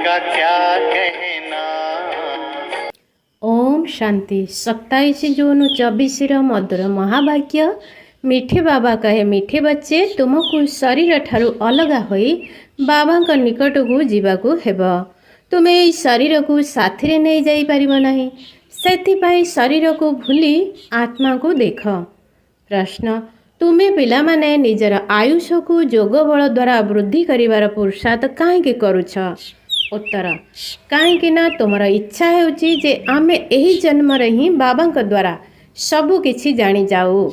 का क्या कहना। ओम शांति 27 जून 24 मधुर महावाक्य। मिठे बाबा कहे, मिठे बच्चे तुमको शरीर ठारू अलगा होई बाबा निकट को जीवाकू हेब। तुमे यही शरीर को साथी रे नहीं जाई परिबो नहीं, सेथिपाई शरीर को भूली आत्मा को देख। प्रश्न, तुमे पिला माने निजर आयुष को जोग बल द्वारा वृद्धि करिवार पुरुषार्थ काहे करूछ? उत्तर, कहीं तुमर इच्छा होची जे आमे एही जन्म रे ही बाबा द्वारा सबु किछि जानी जाऊ,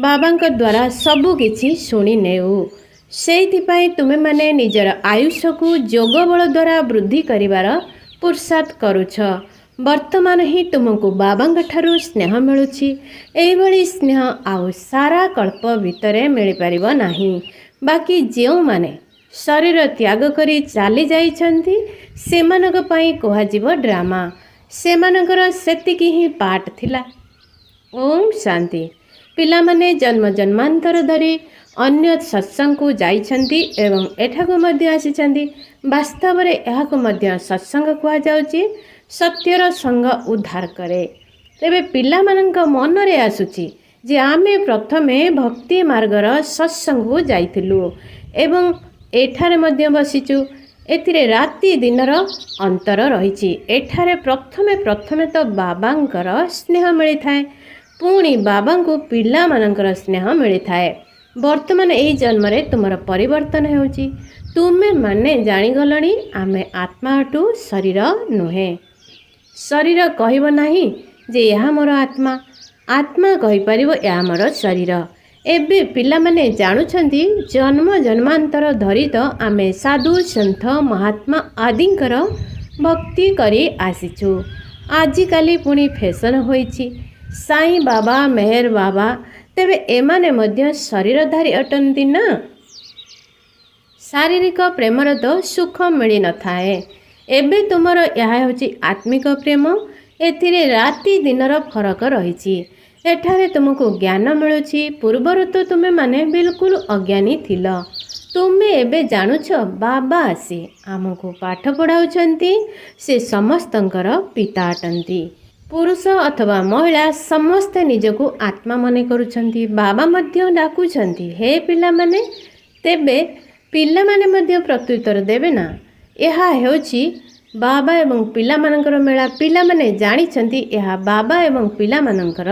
बाबा द्वारा सबु किछि शुणी नेऊ। सेइथिपाई तुमे माने निजर आयुष को जोग बल द्वारा वृद्धि करिवार पुरुषार्थ करूछ। वर्तमान ही तुमको बाबा ठारू स्नेह मिलुछि। एही भली स्नेह आउ सारा कल्प भितरे मिल परिबो नाही। बाकी जेउ माने शरीर त्याग करी चाली जाइछन्ति सेमानक पई कुहाजिबो ड्रामा। सेमानकर सेतिकी ही पाठ थिला। ओम शांति। पिला माने जन्म जन्मांतर धरी अन्य सत्संग को जाइछन्ति एवं एठाको मध्य आसिछन्ति। वास्तव रे एहाको मध्य सत्संग कुहा जाउछि। सत्यर संग उद्धार करे। तेबे पिला मानक मन रे आसुछि जे आमे प्रथमे भक्ति मार्गर सत्संग को जाइथिलु एवं एठारे मध्य बसिचु। एथिरे राति दिनर अंतर रहिछि। एठारे प्रथमे प्रथमे तो बाबांकर स्नेह मिली थाए, पुणी बाबा को पिला मानकर स्नेह मिली थाए। वर्तमान एही जन्म रे तुमर परिवर्तन होउछि। तुमे माने जानि गलणी आमे आत्मा हटू, शरीर नुहे। शरीर कहब नाही जे यह मोर आत्मा, आत्मा कहि परिबो यह मोर शरीर। एबे पिला माने जानुछन्ति जन्म जन्मांतर धरी तो आमे साधु सन्थ महात्मा आदिंकर भक्ति करी आसीछु। आजिकाली पुणी फैशन होइछि साईं बाबा, मेहर बाबा। तेबे एमाने मध्य शरीरधारी अटंती ना। शारीरिक प्रेमर तो सुख मिली न थाए। एबे तुमर यह होछि आत्मिक प्रेम। एथिरे राति दिनर फरक रहिछि। एठारे तुमको ज्ञान मिलुछि। पूर्वर तो तुमे माने बिल्कुल अज्ञानी थिल। तुमे एबे जानुछ बाबा आसी आमको पाठ पढ़ाउछन्ति। से समस्तंकर पिता अटंती। पुरुष अथवा महिला समस्ते निजको आत्मा मने करुछन्ति। बाबा मध्य डाकुछन्ति, हे पिला माने। तेबे पिला माने मध्य प्रत्युत्तर देबे ना। एहा हेउछि बाबा एवं पिला मानकर मेला। पिला माने जानिछन्ति एहा बाबा एवं पिला मानकर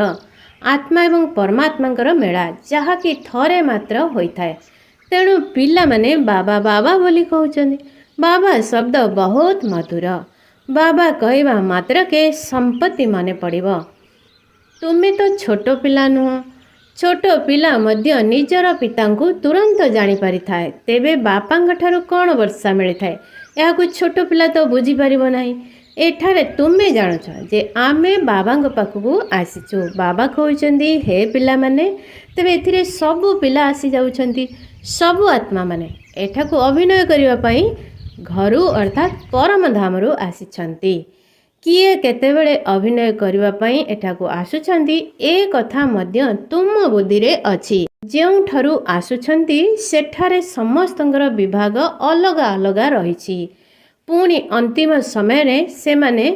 आत्मा एवं परमात्मांकर मेला, जहा कि थरे मात्र होइथाए। तेणु पिला माने बाबा बाबा बोली कहउछन्ति। बाबा शब्द बहुत मधुर। बाबा कहवा मात्र के संपत्ति माने पड़िबो। तुमे तो छोट पिला नुह। छोट पिला मध्य निजर पिता को तुरंत जानी पारि थाए। तेबे बापांग ठारू कोन वर्षा मिली थाए याकु छोट पिला तो बुझी पारिबो नाही। एठारे तुमे जानुछ जे आमे बाबांग पाखकु आसीछु। बाबा कहउछन्ति, हे पिला माने। तेबे एथिरे सबु पिला आसी जाउछन्ति। सबु आत्मा माने एठाकु अभिनय करिवा पई घरु अर्थात परम धामरु आसीछन्ति। किए केतेबेले अभिनय करिवा पई एठाकु आसुछन्ति ए कथा मध्य तुम बुद्धि रे अछि। जेउ ठारू आसुछन्ति सेठारे समस्तंगर विभाग अलगा अलगा रहिछि। पुणी अंतिम समय रे से माने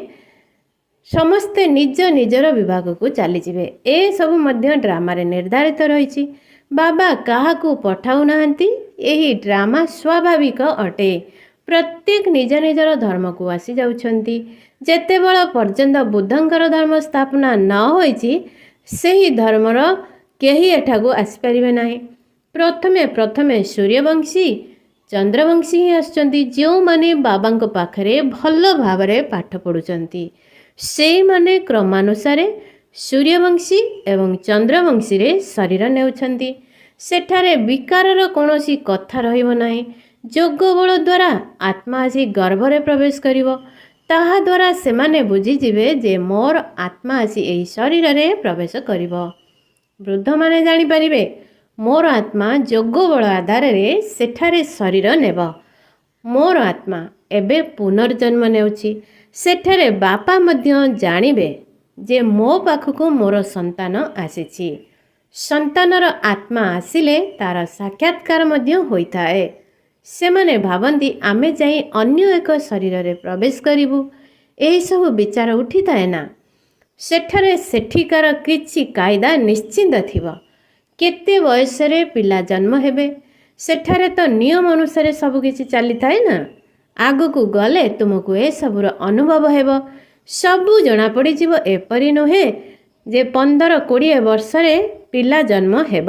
समस्ते निज निजर विभाग को चली जिवे। ए सब मध्य ड्रामा रे निर्धारित रहिछि। बाबा काहाकू पठाउ नाहंती। एही ड्रामा स्वाभाविक अटे। प्रत्येक निज निजर धर्म को आसी जाउछन्ति। जेते बळ पर्यंत बुद्धंकर धर्म स्थापना न होइछि सेही धर्मर केही एठाकू आसी परिबे नाही। प्रथमे प्रथमे सूर्यवंशी चंद्रवंशी ही आसुचंती। जो माने बाबांक पाखरे भल भावरे पाठ पढ़ुचंती से माने क्रमानुसार सूर्यवंशी एवं चंद्रवंशी रे शरीर नेउछंती। सेठारे विकारर कोनोसी कथा रहिबो नाही। जोग बल द्वारा आत्मा आसी गर्भरे प्रवेश करिवो। ताहा द्वारा से माने बुझी जिवे जे मोर आत्मा आसी एही शरीर रे प्रवेश करिवो। वृद्ध माने जानि परिबे मोर आत्मा जोग बल आधार रे सेठारे शरीर नेब। मोर आत्मा एबे पुनर्जन्म नेउछि। सेठारे बापा मध्य जानिबे जे मो पाखकु मोर संतान आसीछि। संतानर आत्मा आसिले तार साक्षात्कार मध्य होइथाए। ସେମାନେ ଭାବନ୍ତି ଆମେ ଯାଇ ଅନ୍ୟ ଏକ ଶରୀରରେ ପ୍ରବେଶ କରିବୁ। ଏହିସବୁ ବିଚାର ଉଠିଥାଏ ନା। ସେଠିକାର କିଛି କାଇଦା ନିଶ୍ଚିନ୍ତ ଥିବ। କେତେ ବୟସରେ ପିଲା ଜନ୍ମ ହେବେ ସେଠାରେ ତ ନିୟମ ଅନୁସାରେ ସବୁକିଛି ଚାଲିଥାଏ ନା। ଆଗକୁ ଗଲେ ତୁମକୁ ଏସବୁର ଅନୁଭବ ହେବ, ସବୁ ଜଣାପଡ଼ିଯିବ। ଏପରି ନୁହେଁ ଯେ 15-20 ବର୍ଷରେ ପିଲା ଜନ୍ମ ହେବ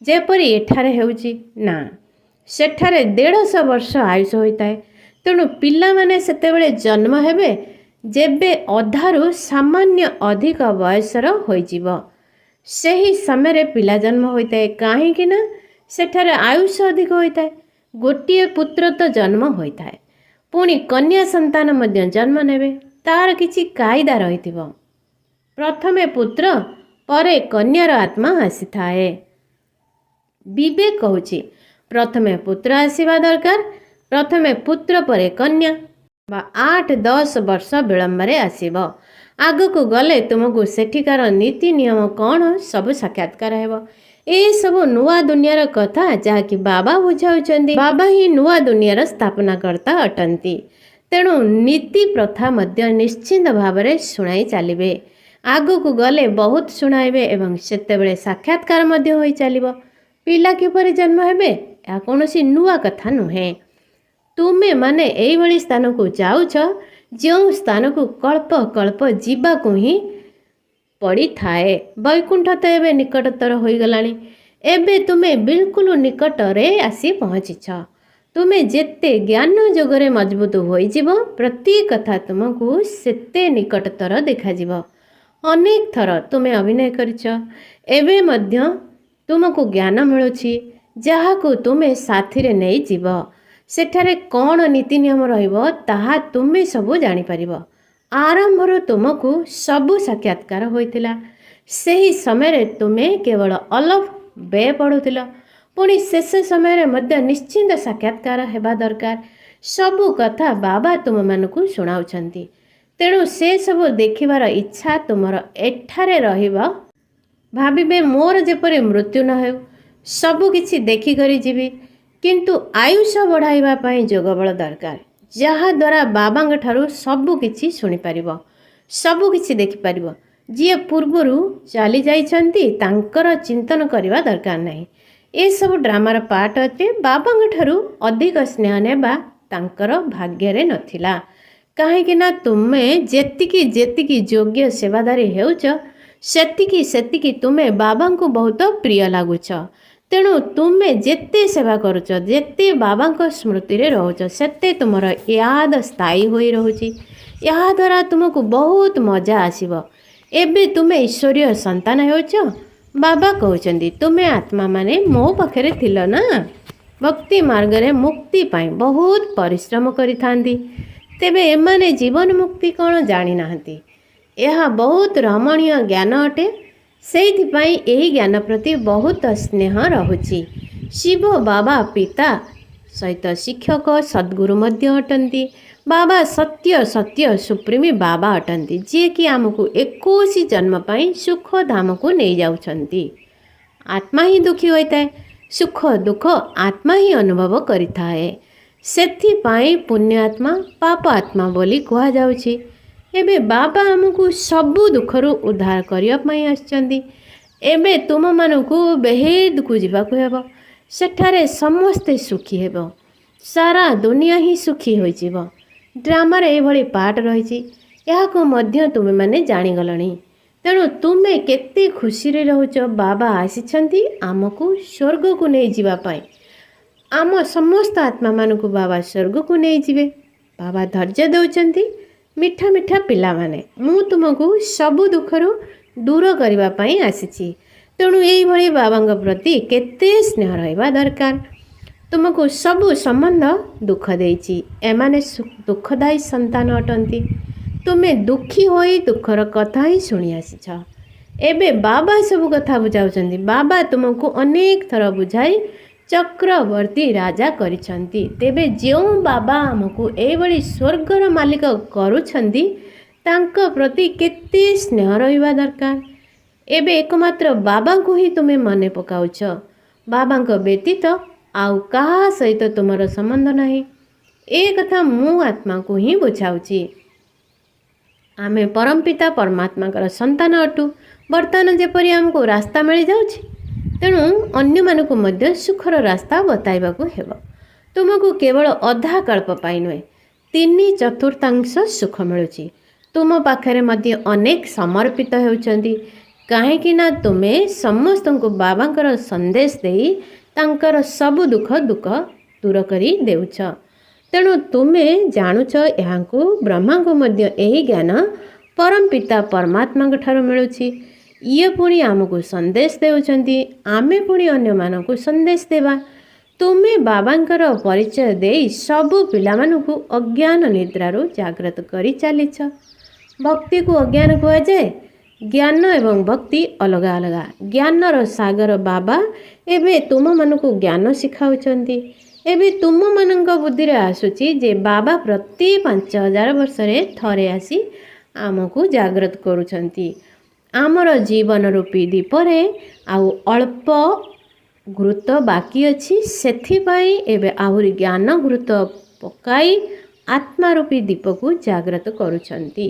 ଯେପରି ଏଠାରେ ହେଉଛି। ନା, ସେଠାରେ 150 ବର୍ଷ ଆୟୁଷ ହୋଇଥାଏ। ତେଣୁ ପିଲାମାନେ ସେତେବେଳେ ଜନ୍ମ ହେବେ ଯେବେ ଅଧାରୁ ସାମାନ୍ୟ ଅଧିକ ବୟସର ହୋଇଯିବ। ସେହି ସମୟରେ ପିଲା ଜନ୍ମ ହୋଇଥାଏ। କାହିଁକି ନା ସେଠାରେ ଆୟୁଷ ଅଧିକ ହୋଇଥାଏ। ଗୋଟିଏ ପୁତ୍ର ତ ଜନ୍ମ ହୋଇଥାଏ, ପୁଣି କନ୍ୟା ସନ୍ତାନ ମଧ୍ୟ ଜନ୍ମ ନେବେ। ତାର କିଛି କାଇଦା ରହିଥିବ। ପ୍ରଥମେ ପୁତ୍ର ପରେ କନ୍ୟାର ଆତ୍ମା ଆସିଥାଏ। ବିବେକ କହୁଛି ପ୍ରଥମେ ପୁତ୍ର ଆସିବା ଦରକାର। ପ୍ରଥମେ ପୁତ୍ର ପରେ କନ୍ୟା ବା 8-10 ବର୍ଷ ବିଳମ୍ବରେ ଆସିବ। ଆଗକୁ ଗଲେ ତୁମକୁ ସେଠିକାର ନୀତି ନିୟମ କ'ଣ ସବୁ ସାକ୍ଷାତକାର ହେବ। ଏସବୁ ନୂଆ ଦୁନିଆର କଥା ଯାହାକି ବାବା ବୁଝାଉଛନ୍ତି। ବାବା ହିଁ ନୂଆ ଦୁନିଆର ସ୍ଥାପନାକର୍ତ୍ତା ଅଟନ୍ତି। ତେଣୁ ନୀତି ପ୍ରଥା ମଧ୍ୟ ନିଶ୍ଚିନ୍ତ ଭାବରେ ଶୁଣାଇ ଚାଲିବେ। ଆଗକୁ ଗଲେ ବହୁତ ଶୁଣାଇବେ ଏବଂ ସେତେବେଳେ ସାକ୍ଷାତକାର ମଧ୍ୟ ହୋଇ ଚାଲିବ। ପିଲା କିପରି ଜନ୍ମ ହେବେ ଏହା କୌଣସି ନୂଆ କଥା ନୁହେଁ। ତୁମେମାନେ ଏଇଭଳି ସ୍ଥାନକୁ ଯାଉଛ ଯେଉଁ ସ୍ଥାନକୁ କଳ୍ପ କଳ୍ପ ଯିବାକୁ ହିଁ ପଡ଼ିଥାଏ। ବୈକୁଣ୍ଠ ତ ଏବେ ନିକଟତର ହୋଇଗଲାଣି। ଏବେ ତୁମେ ବିଲକୁଲ ନିକଟରେ ଆସି ପହଞ୍ଚିଛ। ତୁମେ ଯେତେ ଜ୍ଞାନ ଯୋଗରେ ମଜବୁତ ହୋଇଯିବ ପ୍ରତି କଥା ତୁମକୁ ସେତେ ନିକଟତର ଦେଖାଯିବ। ଅନେକ ଥର ତୁମେ ଅଭିନୟ କରିଛ, ଏବେ ମଧ୍ୟ ତୁମକୁ ଜ୍ଞାନ ମିଳୁଛି ଯାହାକୁ ତୁମେ ସାଥିରେ ନେଇଯିବ। ସେଠାରେ କ'ଣ ନୀତି ନିୟମ ରହିବ ତାହା ତୁମେ ସବୁ ଜାଣିପାରିବ। ଆରମ୍ଭରୁ ତୁମକୁ ସବୁ ସାକ୍ଷାତକାର ହୋଇଥିଲା। ସେହି ସମୟରେ ତୁମେ କେବଳ ଅଲଫ ବେ ପଢ଼ୁଥିଲ। ପୁଣି ଶେଷ ସମୟରେ ମଧ୍ୟ ନିଶ୍ଚିନ୍ତ ସାକ୍ଷାତକାର ହେବା ଦରକାର। ସବୁ କଥା ବାବା ତୁମମାନଙ୍କୁ ଶୁଣାଉଛନ୍ତି। ତେଣୁ ସେସବୁ ଦେଖିବାର ଇଚ୍ଛା ତୁମର ଏଠାରେ ରହିବ। ଭାବିବେ ମୋର ଯେପରି ମୃତ୍ୟୁ ନ ହେଉ, ସବୁ କିଛି ଦେଖିକରି ଯିବି। କିନ୍ତୁ ଆୟୁଷ ବଢ଼ାଇବା ପାଇଁ ଯୋଗବଳ ଦରକାର, ଯାହାଦ୍ୱାରା ବାବାଙ୍କ ଠାରୁ ସବୁ କିଛି ଶୁଣିପାରିବ, ସବୁ କିଛି ଦେଖିପାରିବ। ଯିଏ ପୂର୍ବରୁ ଚାଲି ଯାଇଛନ୍ତି ତାଙ୍କର ଚିନ୍ତନ କରିବା ଦରକାର ନାହିଁ। ଏସବୁ ଡ୍ରାମାର ପାର୍ଟ ଅଟେ। ବାବାଙ୍କ ଠାରୁ ଅଧିକ ସ୍ନେହ ନେବା ତାଙ୍କର ଭାଗ୍ୟରେ ନଥିଲା। କାହିଁକି ନା ତୁମେ ଯେତିକି ଯେତିକି ଯୋଗ୍ୟ ସେବାଦାରୀ ହେଉଛ ସେତିକି ତୁମେ ବାବାଙ୍କୁ ବହୁତ ପ୍ରିୟ ଲାଗୁଛ। ତେଣୁ ତୁମେ ଯେତେ ସେବା କରୁଛ, ଯେତେ ବାବାଙ୍କ ସ୍ମୃତିରେ ରହୁଛ, ସେତେ ତୁମର ୟାଦ ସ୍ଥାୟୀ ହୋଇ ରହୁଛି। ଏହାଦ୍ୱାରା ତୁମକୁ ବହୁତ ମଜା ଆସିବ। ଏବେ ତୁମେ ଈଶ୍ୱରୀୟ ସନ୍ତାନ ହେଉଛ। ବାବା କହୁଛନ୍ତି ତୁମେ ଆତ୍ମାମାନେ ମୋ ପାଖରେ ଥିଲ ନା। ଭକ୍ତି ମାର୍ଗରେ ମୁକ୍ତି ପାଇଁ ବହୁତ ପରିଶ୍ରମ କରିଥାନ୍ତି। ତେବେ ଏମାନେ ଜୀବନ ମୁକ୍ତି କ'ଣ ଜାଣିନାହାନ୍ତି। ଏହା ବହୁତ ରମଣୀୟ ଜ୍ଞାନ ଅଟେ। ସେଇଥିପାଇଁ ଏହି ଜ୍ଞାନ ପ୍ରତି ବହୁତ ସ୍ନେହ ରହୁଛି। ଶିବ ବାବା ପିତା ସହିତ ଶିକ୍ଷକ ସଦ୍ଗୁରୁ ମଧ୍ୟ ଅଟନ୍ତି। ବାବା ସତ୍ୟ ସୁପ୍ରିମି ବାବା ଅଟନ୍ତି, ଯିଏକି ଆମକୁ 21 ଜନ୍ମ ପାଇଁ ସୁଖ ଧାମକୁ ନେଇଯାଉଛନ୍ତି। ଆତ୍ମା ହିଁ ଦୁଃଖୀ ହୋଇଥାଏ। ସୁଖ ଦୁଃଖ ଆତ୍ମା ହିଁ ଅନୁଭବ କରିଥାଏ। ସେଥିପାଇଁ ପୁଣ୍ୟ ଆତ୍ମା ପାପ ଆତ୍ମା ବୋଲି କୁହାଯାଉଛି। ଏବେ ବାବା ଆମକୁ ସବୁ ଦୁଃଖରୁ ଉଦ୍ଧାର କରିବା ପାଇଁ ଆସିଛନ୍ତି। ଏବେ ତୁମମାନଙ୍କୁ ବେହେଦକୁ ଯିବାକୁ ହେବ। ସେଠାରେ ସମସ୍ତେ ସୁଖୀ ହେବ। ସାରା ଦୁନିଆ ହିଁ ସୁଖୀ ହୋଇଯିବ। ଡ୍ରାମାରେ ଏଭଳି ପାର୍ଟ ରହିଛି, ଏହାକୁ ମଧ୍ୟ ତୁମେମାନେ ଜାଣିଗଲଣି। ତେଣୁ ତୁମେ କେତେ ଖୁସିରେ ରହୁଛ। ବାବା ଆସିଛନ୍ତି ଆମକୁ ସ୍ୱର୍ଗକୁ ନେଇଯିବା ପାଇଁ। ଆମ ସମସ୍ତ ଆତ୍ମାମାନଙ୍କୁ ବାବା ସ୍ୱର୍ଗକୁ ନେଇଯିବେ। ବାବା ଧୈର୍ଯ୍ୟ ଦେଉଛନ୍ତି। ମିଠା ମିଠା ପିଲାମାନେ, ମୁଁ ତୁମକୁ ସବୁ ଦୁଃଖରୁ ଦୂର କରିବା ପାଇଁ ଆସିଛି। ତେଣୁ ଏଇଭଳି ବାବାଙ୍କ ପ୍ରତି କେତେ ସ୍ନେହ ରହିବା ଦରକାର। ତୁମକୁ ସବୁ ସମ୍ବନ୍ଧ ଦୁଃଖ ଦେଇଛି। ଏମାନେ ଦୁଃଖଦାୟୀ ସନ୍ତାନ ଅଟନ୍ତି। ତୁମେ ଦୁଃଖୀ ହୋଇ ଦୁଃଖର କଥା ହିଁ ଶୁଣି ଆସିଛ। ଏବେ ବାବା ସବୁ କଥା ବୁଝାଉଛନ୍ତି। ବାବା ତୁମକୁ ଅନେକ ଥର ବୁଝାଇ ଚକ୍ରବର୍ତ୍ତୀ ରାଜା କରିଛନ୍ତି। ତେବେ ଯେଉଁ ବାବା ଆମକୁ ଏଇଭଳି ସ୍ୱର୍ଗର ମାଲିକ କରୁଛନ୍ତି ତାଙ୍କ ପ୍ରତି କେତେ ସ୍ନେହ ରହିବା ଦରକାର। ଏବେ ଏକମାତ୍ର ବାବାଙ୍କୁ ହିଁ ତୁମେ ମନେ ପକାଉଛ। ବାବାଙ୍କ ବ୍ୟତୀତ ଆଉ କାହା ସହିତ ତୁମର ସମ୍ବନ୍ଧ ନାହିଁ। ଏ କଥା ମୁଁ ଆତ୍ମାକୁ ହିଁ ବୁଝାଉଛି। ଆମେ ପରମପିତା ପରମାତ୍ମାଙ୍କର ସନ୍ତାନ ଅଟୁ। ବର୍ତ୍ତମାନ ଯେପରି ଆମକୁ ରାସ୍ତା ମିଳିଯାଉଛି, ତେଣୁ ଅନ୍ୟମାନଙ୍କୁ ମଧ୍ୟ ସୁଖର ରାସ୍ତା ବତାଇବାକୁ ହେବ। ତୁମକୁ କେବଳ ଅଧା କଳ୍ପ ପାଇଁ ନୁହେଁ, 3/4 ସୁଖ ମିଳୁଛି। ତୁମ ପାଖରେ ମଧ୍ୟ ଅନେକ ସମର୍ପିତ ହେଉଛନ୍ତି, କାହିଁକି ନା ତୁମେ ସମସ୍ତଙ୍କୁ ବାବାଙ୍କର ସନ୍ଦେଶ ଦେଇ ତାଙ୍କର ସବୁ ଦୁଃଖ ଦୂର କରି ଦେଉଛ। ତେଣୁ ତୁମେ ଜାଣୁଛ ଏହାଙ୍କୁ ବ୍ରହ୍ମାଙ୍କୁ ମଧ୍ୟ ଏହି ଜ୍ଞାନ ପରମପିତା ପରମାତ୍ମାଙ୍କ ଠାରୁ ମିଳୁଛି। ଇଏ ପୁଣି ଆମକୁ ସନ୍ଦେଶ ଦେଉଛନ୍ତି, ଆମେ ପୁଣି ଅନ୍ୟମାନଙ୍କୁ ସନ୍ଦେଶ ଦେବା। ତୁମେ ବାବାଙ୍କର ପରିଚୟ ଦେଇ ସବୁ ପିଲାମାନଙ୍କୁ ଅଜ୍ଞାନ ନିଦ୍ରାରୁ ଜାଗ୍ରତ କରି ଚାଲିଛ। ଭକ୍ତିକୁ ଅଜ୍ଞାନ କୁହାଯାଏ। ଜ୍ଞାନ ଏବଂ ଭକ୍ତି ଅଲଗା ଅଲଗା। ଜ୍ଞାନର ସାଗର ବାବା ଏବେ ତୁମମାନଙ୍କୁ ଜ୍ଞାନ ଶିଖାଉଛନ୍ତି। ଏବେ ତୁମମାନଙ୍କ ବୁଦ୍ଧିରେ ଆସୁଛି ଯେ ବାବା ପ୍ରତି 5000 ବର୍ଷରେ ଥରେ ଆସି ଆମକୁ ଜାଗ୍ରତ କରୁଛନ୍ତି। ଆମର ଜୀବନ ରୂପୀ ଦୀପରେ ଆଉ ଅଳ୍ପ ଘୃତ ବାକି ଅଛି, ସେଥିପାଇଁ ଏବେ ଆହୁରି ଜ୍ଞାନ ଘୃତ ପକାଇ ଆତ୍ମା ରୂପୀ ଦୀପକୁ ଜାଗ୍ରତ କରୁଛନ୍ତି।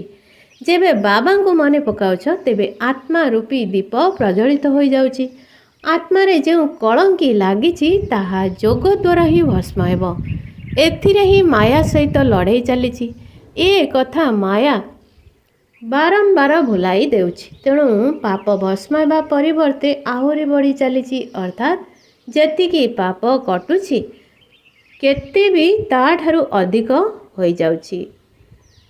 ଯେବେ ବାବାଙ୍କୁ ମନେ ପକାଉଛ, ତେବେ ଆତ୍ମା ରୂପୀ ଦୀପ ପ୍ରଜ୍ୱଳିତ ହୋଇଯାଉଛି। ଆତ୍ମାରେ ଯେଉଁ କଳଙ୍କି ଲାଗିଛି ତାହା ଯୋଗ ଦ୍ୱାରା ହିଁ ଭସ୍ମ ହେବ। ଏଥିରେ ହିଁ ମାୟା ସହିତ ଲଢ଼େଇ ଚାଲିଛି। ଏ କଥା ମାୟା ବାରମ୍ବାର ଭୁଲାଇ ଦେଉଛି। ତେଣୁ ପାପ ଭସ୍ମ ହେବା ପରିବର୍ତ୍ତେ ଆହୁରି ବଢ଼ି ଚାଲିଛି, ଅର୍ଥାତ୍ ଯେତିକି ପାପ କଟୁଛି କେତେ ବି ତାଠାରୁ ଅଧିକ ହୋଇଯାଉଛି।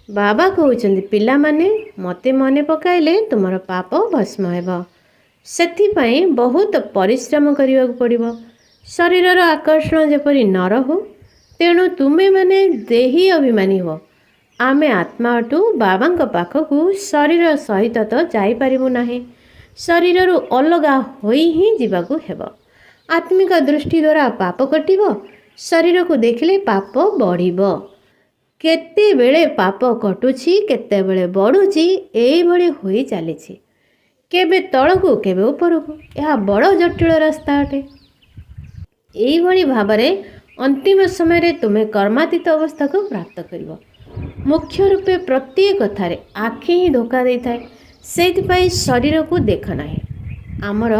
ବାବା କହୁଛନ୍ତି, ପିଲାମାନେ ମୋତେ ମନେ ପକାଇଲେ ତୁମର ପାପ ଭସ୍ମ ହେବ। ସେଥିପାଇଁ ବହୁତ ପରିଶ୍ରମ କରିବାକୁ ପଡ଼ିବ। ଶରୀରର ଆକର୍ଷଣ ଯେପରି ନ ରହୁ, ତେଣୁ ତୁମେମାନେ ଦେହୀ ଅଭିମାନୀ ହୁଅ। ଆମେ ଆତ୍ମା ଅଟୁ। ବାବାଙ୍କ ପାଖକୁ ଶରୀର ସହିତ ତ ଯାଇପାରିବୁ ନାହିଁ, ଶରୀରରୁ ଅଲଗା ହୋଇ ହିଁ ଯିବାକୁ ହେବ। ଆତ୍ମିକ ଦୃଷ୍ଟି ଦ୍ୱାରା ପାପ କଟିବ, ଶରୀରକୁ ଦେଖିଲେ ପାପ ବଢ଼ିବ। କେତେବେଳେ ପାପ କଟୁଛି, କେତେବେଳେ ବଢ଼ୁଛି, ଏଇଭଳି ହୋଇ ଚାଲିଛି। କେବେ ତଳକୁ କେବେ ଉପରକୁ। ଏହା ବଡ଼ ଜଟିଳ ରାସ୍ତା ଅଟେ। ଏଇଭଳି ଭାବରେ ଅନ୍ତିମ ସମୟରେ ତୁମେ କର୍ମାତୀତ ଅବସ୍ଥାକୁ ପ୍ରାପ୍ତ କରିବ। ମୁଖ୍ୟ ରୂପେ ପ୍ରତ୍ୟେକ କଥାରେ ଆଖି ହିଁ ଧୋକା ଦେଇଥାଏ। ସେଇଥିପାଇଁ ଶରୀରକୁ ଦେଖ ନାହିଁ। ଆମର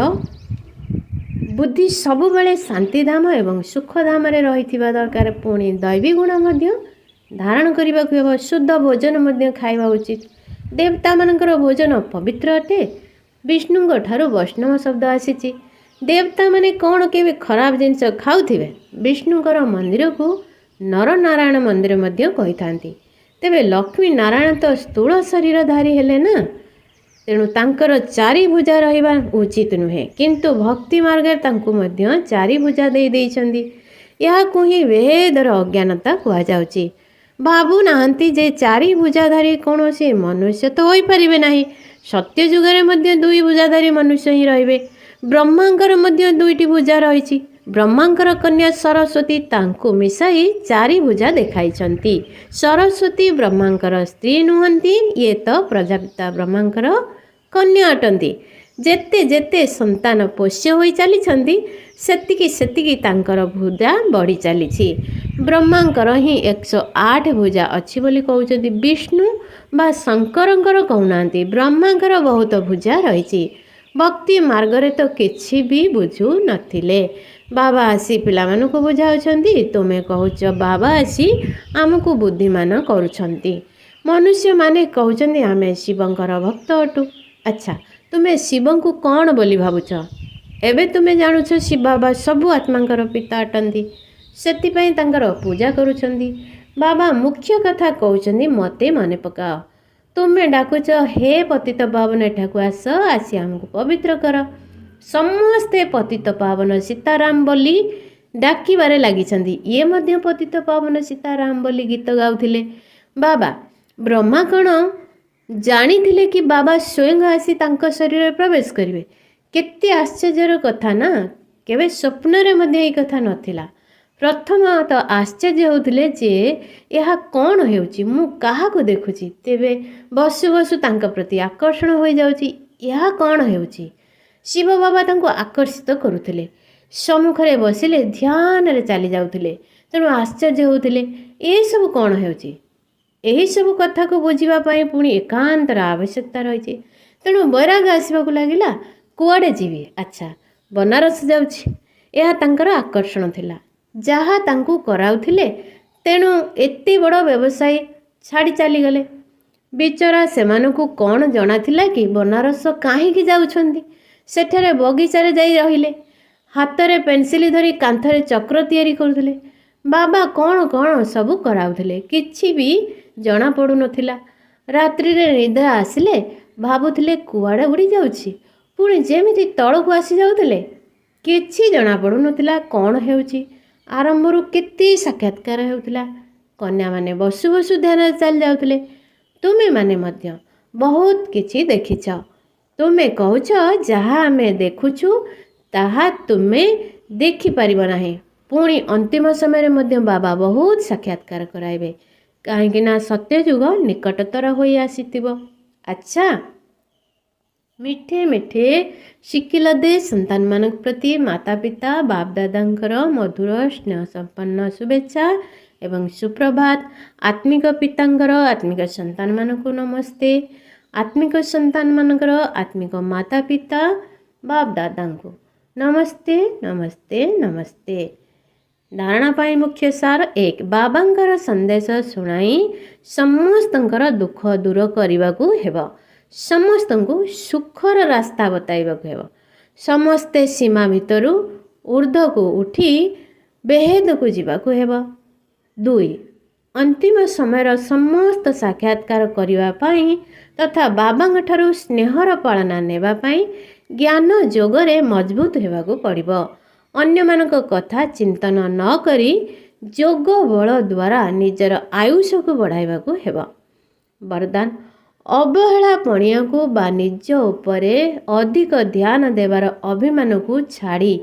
ବୁଦ୍ଧି ସବୁବେଳେ ଶାନ୍ତିଧାମ ଏବଂ ସୁଖଧାମରେ ରହିଥିବା ଦରକାର। ପୁଣି ଦୈବୀ ଗୁଣ ମଧ୍ୟ ଧାରଣ କରିବାକୁ ହେବ। ଶୁଦ୍ଧ ଭୋଜନ ମଧ୍ୟ ଖାଇବା ଉଚିତ। ଦେବତାମାନଙ୍କର ଭୋଜନ ପବିତ୍ର ଅଟେ। ବିଷ୍ଣୁଙ୍କ ଠାରୁ ବୈଷ୍ଣବ ଶବ୍ଦ ଆସିଛି। ଦେବତାମାନେ କ'ଣ କେବେ ଖରାପ ଜିନିଷ ଖାଉଥିବେ? ବିଷ୍ଣୁଙ୍କର ମନ୍ଦିରକୁ ନରନାରାୟଣ ମନ୍ଦିର ମଧ୍ୟ କହିଥାନ୍ତି। ତେବେ ଲକ୍ଷ୍ମୀ ନାରାୟଣ ତ ସ୍ଥୂଳ ଶରୀରଧାରୀ ହେଲେ ନା, ତେଣୁ ତାଙ୍କର 4 ଭୁଜା ରହିବା ଉଚିତ ନୁହେଁ। କିନ୍ତୁ ଭକ୍ତି ମାର୍ଗରେ ତାଙ୍କୁ ମଧ୍ୟ 4 ଭୁଜା ଦେଇଛନ୍ତି। ଏହାକୁ ହିଁ ବେଦର ଅଜ୍ଞାନତା କୁହାଯାଉଛି। ଭାବୁନାହାନ୍ତି ଯେ 4 ଭୁଜାଧାରୀ କୌଣସି ମନୁଷ୍ୟ ତ ହୋଇପାରିବେ ନାହିଁ। ସତ୍ୟ ଯୁଗରେ ମଧ୍ୟ 2 ଭୁଜାଧାରୀ ମନୁଷ୍ୟ ହିଁ ରହିବେ। ବ୍ରହ୍ମାଙ୍କର ମଧ୍ୟ 2ଟି ଭୁଜା ରହିଛି। ବ୍ରହ୍ମାଙ୍କର କନ୍ୟା ସରସ୍ୱତୀ ତାଙ୍କୁ ମିଶାଇ 4 ଭୁଜା ଦେଖାଇଛନ୍ତି। ସରସ୍ୱତୀ ବ୍ରହ୍ମାଙ୍କର ସ୍ତ୍ରୀ ନୁହନ୍ତି, ଇଏ ତ ପ୍ରଜାପିତା ବ୍ରହ୍ମାଙ୍କର କନ୍ୟା ଅଟନ୍ତି। ଯେତେ ଯେତେ ସନ୍ତାନ ପୋଷ୍ୟ ହୋଇ ଚାଲିଛନ୍ତି, ସେତିକି ସେତିକି ତାଙ୍କର ଭୁଜା ବଢ଼ି ଚାଲିଛି। ବ୍ରହ୍ମାଙ୍କର ହିଁ 108 ଭୁଜା ଅଛି ବୋଲି କହୁଛନ୍ତି। ବିଷ୍ଣୁ ବା ଶଙ୍କରଙ୍କର କହୁନାହାନ୍ତି। ବ୍ରହ୍ମାଙ୍କର ବହୁତ ଭୁଜା ରହିଛି। ଭକ୍ତି ମାର୍ଗରେ ତ କିଛି ବି ବୁଝୁ ନଥିଲେ। ବାବା ଆସି ପିଲାମାନଙ୍କୁ ବୁଝାଉଛନ୍ତି। ତୁମେ କହୁଛ ବାବା ଆସି ଆମକୁ ବୁଦ୍ଧିମାନ କରୁଛନ୍ତି। ମନୁଷ୍ୟମାନେ କହୁଛନ୍ତି ଆମେ ଶିବଙ୍କର ଭକ୍ତ ଅଟୁ। ଆଚ୍ଛା, ତୁମେ ଶିବଙ୍କୁ କ'ଣ ବୋଲି ଭାବୁଛ? ଏବେ ତୁମେ ଜାଣୁଛ ଶିବ ବାବା ସବୁ ଆତ୍ମାଙ୍କର ପିତା ଅଟନ୍ତି, ସେଥିପାଇଁ ତାଙ୍କର ପୂଜା କରୁଛନ୍ତି। ବାବା ମୁଖ୍ୟ କଥା କହୁଛନ୍ତି, ମୋତେ ମନେ ପକାଅ। ତୁମେ ଡାକୁଛ, ହେ ପତିତ ପାବନ ଏଠାକୁ ଆସ, ଆସି ଆମକୁ ପବିତ୍ର କର। ସମସ୍ତେ ପତିତ ପାବନ ସୀତାରାମ ବୋଲି ଡାକିବାରେ ଲାଗିଛନ୍ତି। ଇଏ ମଧ୍ୟ ପତିତ ପାବନ ସୀତାରାମ ବୋଲି ଗୀତ ଗାଉଥିଲେ। ବାବା ବ୍ରହ୍ମା କ'ଣ ଜାଣିଥିଲେ କି ବାବା ସ୍ୱୟଂ ଆସି ତାଙ୍କ ଶରୀରରେ ପ୍ରବେଶ କରିବେ? କେତେ ଆଶ୍ଚର୍ଯ୍ୟର କଥା ନା। କେବେ ସ୍ୱପ୍ନରେ ମଧ୍ୟ ଏହି କଥା ନଥିଲା। ପ୍ରଥମତଃ ଆଶ୍ଚର୍ଯ୍ୟ ହେଉଥିଲେ ଯେ ଏହା କ'ଣ ହେଉଛି, ମୁଁ କାହାକୁ ଦେଖୁଛି? ତେବେ ବସୁ ବସୁ ତାଙ୍କ ପ୍ରତି ଆକର୍ଷଣ ହୋଇଯାଉଛି। ଏହା କ'ଣ ହେଉଛି? ଶିବ ବାବା ତାଙ୍କୁ ଆକର୍ଷିତ କରୁଥିଲେ। ସମ୍ମୁଖରେ ବସିଲେ ଧ୍ୟାନରେ ଚାଲି ଯାଉଥିଲେ। ତେଣୁ ଆଶ୍ଚର୍ଯ୍ୟ ହେଉଥିଲେ, ଏସବୁ କ'ଣ ହେଉଛି? ଏହିସବୁ କଥାକୁ ବୁଝିବା ପାଇଁ ପୁଣି ଏକାନ୍ତର ଆବଶ୍ୟକତା ରହିଛି। ତେଣୁ ବୈରାଗ ଆସିବାକୁ ଲାଗିଲା। କୁଆଡ଼େ ଯିବି? ଆଚ୍ଛା, ବନାରସ ଯାଉଛି। ଏହା ତାଙ୍କର ଆକର୍ଷଣ ଥିଲା, ଯାହା ତାଙ୍କୁ କରାଉଥିଲେ। ତେଣୁ ଏତେ ବଡ଼ ବ୍ୟବସାୟୀ ଛାଡ଼ି ଚାଲିଗଲେ। ବିଚରା ସେମାନଙ୍କୁ କ'ଣ ଜଣାଥିଲା କି ବନାରସ କାହିଁକି ଯାଉଛନ୍ତି? ସେଠାରେ ବଗିଚାରେ ଯାଇ ରହିଲେ। ହାତରେ ପେନସିଲ ଧରି କାନ୍ଥରେ ଚକ୍ର ତିଆରି କରୁଥିଲେ। ବାବା କ'ଣ କ'ଣ ସବୁ କରାଉଥିଲେ, କିଛି ବି ଜଣାପଡ଼ୁନଥିଲା। ରାତ୍ରିରେ ନିଦ୍ରା ଆସିଲେ ଭାବୁଥିଲେ କୁଆଡ଼େ ଉଡ଼ି ଯାଉଛି, ପୁଣି ଯେମିତି ତଳକୁ ଆସିଯାଉଥିଲେ। କିଛି ଜଣାପଡ଼ୁନଥିଲା କ'ଣ ହେଉଛି। ଆରମ୍ଭରୁ କେତେ ସାକ୍ଷାତକାର ହେଉଥିଲା। କନ୍ୟାମାନେ ବସୁ ବସୁ ଧ୍ୟାନରେ ଚାଲି ଯାଉଥିଲେ। ତୁମେମାନେ ମଧ୍ୟ ବହୁତ କିଛି ଦେଖିଛ। ତୁମେ କହୁଛ ଯାହା ଆମେ ଦେଖୁଛୁ ତାହା ତୁମେ ଦେଖିପାରିବ ନାହିଁ। ପୁଣି ଅନ୍ତିମ ସମୟରେ ମଧ୍ୟ ବାବା ବହୁତ ସାକ୍ଷାତକାର କରାଇବେ, କାହିଁକି ନା ସତ୍ୟଯୁଗ ନିକଟତର ହୋଇ ଆସିଥିବ। ଆଚ୍ଛା, ମିଠେ ମିଠେ ଶିଖିଲ ଦେ ସନ୍ତାନମାନଙ୍କ ପ୍ରତି ମାତା ପିତା ବାପଦାଦାଙ୍କର ମଧୁର ସ୍ନେହ ସମ୍ପନ୍ନ ଶୁଭେଚ୍ଛା ଏବଂ ସୁପ୍ରଭାତ। ଆତ୍ମିକ ପିତାଙ୍କର ଆତ୍ମିକ ସନ୍ତାନମାନଙ୍କୁ ନମସ୍ତେ। ଆତ୍ମିକ ସନ୍ତାନମାନଙ୍କର ଆତ୍ମିକ ମାତା ପିତା ବାପଦାଦାଙ୍କୁ ନମସ୍ତେ ନମସ୍ତେ ନମସ୍ତେ। ଧାରଣା ପାଇଁ ମୁଖ୍ୟ ସାର 1. ବାବାଙ୍କର ସନ୍ଦେଶ ଶୁଣାଇ ସମସ୍ତଙ୍କର ଦୁଃଖ ଦୂର କରିବାକୁ ହେବ। ସମସ୍ତଙ୍କୁ ସୁଖର ରାସ୍ତା ବତାଇବାକୁ ହେବ। ସମସ୍ତେ ସୀମା ଭିତରୁ ଊର୍ଦ୍ଧ୍ୱକୁ ଉଠି ବେହେଦକୁ ଯିବାକୁ ହେବ। 2. ଅନ୍ତିମ ସମୟର ସମସ୍ତ ସାକ୍ଷାତକାର କରିବା ପାଇଁ ତଥା ବାବାଙ୍କଠାରୁ ସ୍ନେହର ପାଳନା ନେବା ପାଇଁ ଜ୍ଞାନ ଯୋଗରେ ମଜବୁତ ହେବାକୁ ପଡ଼ିବ। ଅନ୍ୟମାନଙ୍କ କଥା ଚିନ୍ତନ ନ କରି ଯୋଗ ବଳ ଦ୍ୱାରା ନିଜର ଆୟୁଷକୁ ବଢ଼ାଇବାକୁ ହେବ। ବରଦାନ: ଅବହେଳା ପଣିଆକୁ ବା ନିଜ ଉପରେ ଅଧିକ ଧ୍ୟାନ ଦେବାର ଅଭିମାନକୁ ଛାଡ଼ି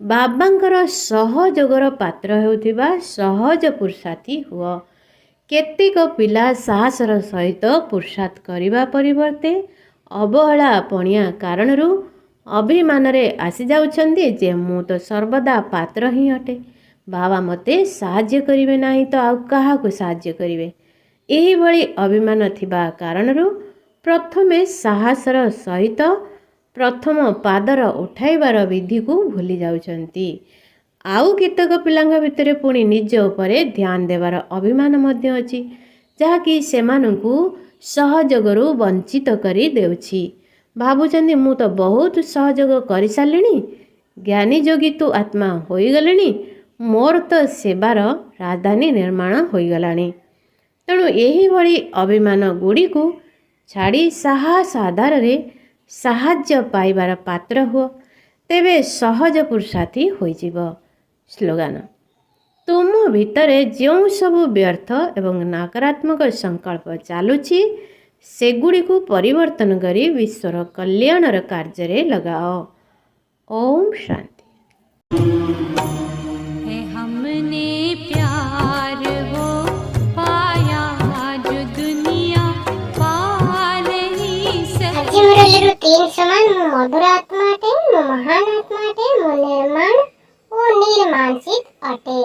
ବାବାଙ୍କର ସହଯୋଗର ପାତ୍ର ହେଉଥିବା ସହଜ ପୁରୁଷାର୍ଥୀ ହୁଅ। କେତେକ ପିଲା ସାହସର ସହିତ ପୁରୁଷାର୍ଥ କରିବା ପରିବର୍ତ୍ତେ ଅବହେଳା ପଣିଆ କାରଣରୁ ଅଭିମାନରେ ଆସିଯାଉଛନ୍ତି ଯେ ମୁଁ ତ ସର୍ବଦା ପାତ୍ର ହିଁ ଅଟେ, ବାବା ମୋତେ ସାହାଯ୍ୟ କରିବେ ନାହିଁ ତ ଆଉ କାହାକୁ ସାହାଯ୍ୟ କରିବେ। ଏହିଭଳି ଅଭିମାନ ଥିବା କାରଣରୁ ପ୍ରଥମେ ସାହସର ସହିତ ପ୍ରଥମ ପାଦର ଉଠାଇବାର ବିଧିକୁ ଭୁଲି ଯାଉଛନ୍ତି। ଆଉ କେତେକ ପିଲାଙ୍କ ଭିତରେ ପୁଣି ନିଜ ଉପରେ ଧ୍ୟାନ ଦେବାର ଅଭିମାନ ମଧ୍ୟ ଅଛି, ଯାହାକି ସେମାନଙ୍କୁ ସହଯୋଗରୁ ବଞ୍ଚିତ କରି ଦେଉଛି। ଭାବୁଛନ୍ତି ମୁଁ ତ ବହୁତ ସହଯୋଗ କରିସାରିଲିଣି, ଜ୍ଞାନୀ ଯୋଗୀ ତୁ ଆତ୍ମା ହୋଇଗଲେଣି, ମୋର ତ ସେବାର ରାଜଧାନୀ ନିର୍ମାଣ ହୋଇଗଲାଣି। ତେଣୁ ଏହିଭଳି ଅଭିମାନ ଗୁଡ଼ିକୁ ଛାଡ଼ି ସାହସ ଆଧାରରେ ସାହାଯ୍ୟ ପାଇବାର ପାତ୍ର ହୁଅ, ତେବେ ସହଜ ପୁରୁଷାର୍ଥୀ ହୋଇଯିବ। ସ୍ଲୋଗାନ: ତୁମ ଭିତରେ ଯେଉଁ ସବୁ ବ୍ୟର୍ଥ ଏବଂ ନକାରାତ୍ମକ ସଂକଳ୍ପ ଚାଲୁଛି ସେଗୁଡ଼ିକୁ ପରିବର୍ତ୍ତନ କରି ବିଶ୍ୱର କଲ୍ୟାଣର କାର୍ଯ୍ୟରେ ଲଗାଅ। ଓମ୍ ଶାନ୍ତି। हमने प्यार वो पाया जो दुनिया पा नहीं सकती। ଆଜି ମୋର ଯୋଉ ତିନି ସମାନ ମୁଁ ମଧୁର ଆତ୍ମା ଅଟେ, ମୁଁ ମହାନ ଆତ୍ମା ଅଟେ, ମୁଁ ନିର୍ମାଣ ଓ ନିର୍ମାଂସିତ ଅଟେ।